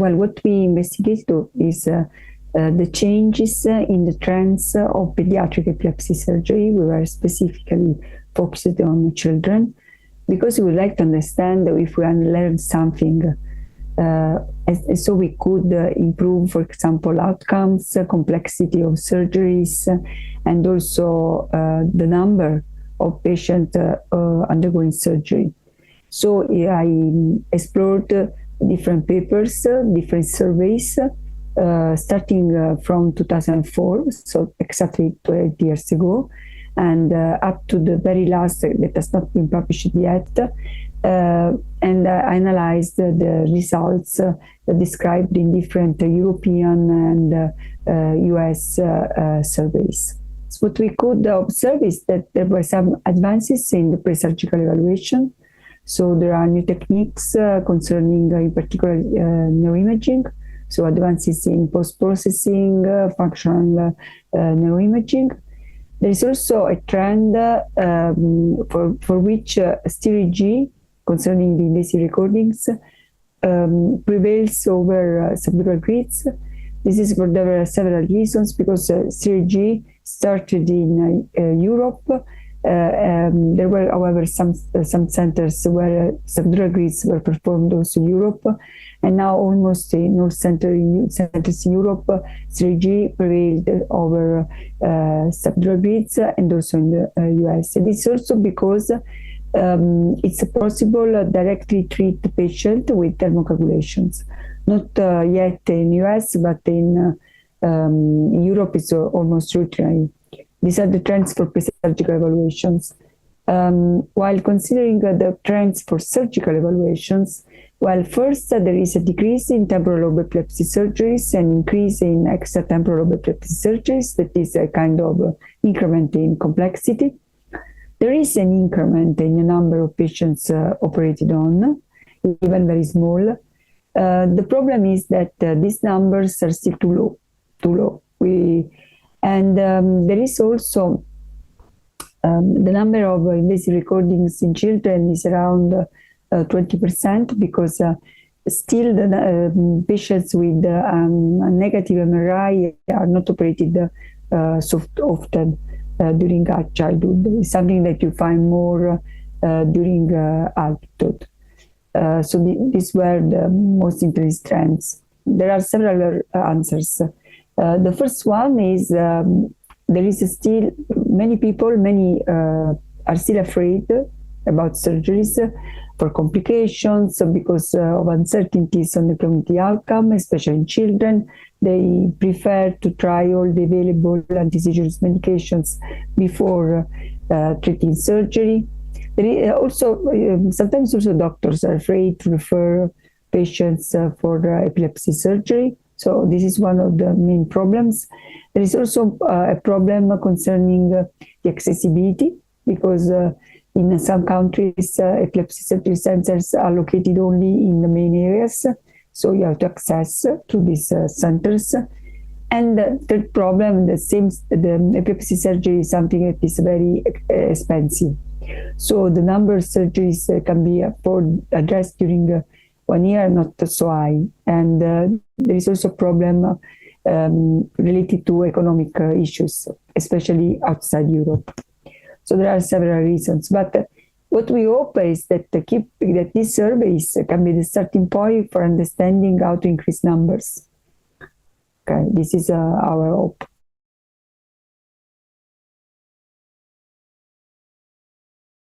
Well, what we investigated is the changes in the trends of pediatric epilepsy surgery. We were specifically focused on children because we would like to understand if we learned something. So we could improve, for example, outcomes, complexity of surgeries, and also the number of patients undergoing surgery. So I explored different papers, different surveys, starting from 2004, so exactly 12 years ago, and up to the very last that has not been published yet. And I analyzed the results described in different European and US surveys. So what we could observe is that there were some advances in the pre-surgical evaluation. So there are new techniques concerning, in particular, neuroimaging. So advances in post-processing, functional neuroimaging. There is also a trend for which stereo G, concerning the invasive recordings, prevails over subdural grids. This is for several reasons, because stereo G started in Europe. There were, however, some centers where subdural grids were performed also in Europe, and now almost in all centers in Europe, stereo G prevailed over subdural grids, and also in the US. And it's also because it's possible directly treat the patient with thermocoagulations. Not yet in US, but in Europe it's almost routinely. These are the trends for pre-surgical evaluations. While considering the trends for surgical evaluations, well, first there is a decrease in temporal lobe epilepsy surgeries and increase in extra-temporal lobe epilepsy surgeries. That is a kind of increment in complexity. There is an increment in the number of patients operated on, even very small. The problem is that these numbers are still too low. There is also the number of invasive recordings in children is around 20%, because still the patients with a negative MRI are not operated so often during childhood. It's something that you find more during adulthood. So these were the most interesting trends. There are several answers. The first one is there is still many are still afraid about surgeries for complications because of uncertainties on the cognitive outcome, especially in children. They prefer to try all the available anti-seizures medications before treating surgery. There is also sometimes also doctors are afraid to refer patients for epilepsy surgery. So this is one of the main problems. There is also a problem concerning the accessibility, because in some countries, epilepsy surgery centers are located only in the main areas. So you have to access to these centers. And the third problem, the epilepsy surgery is something that is very expensive. So the number of surgeries can be addressed during 1 year, not so high. And there is also a problem related to economic issues, especially outside Europe. So there are several reasons. But what we hope is that these surveys can be the starting point for understanding how to increase numbers. Okay, this is our hope.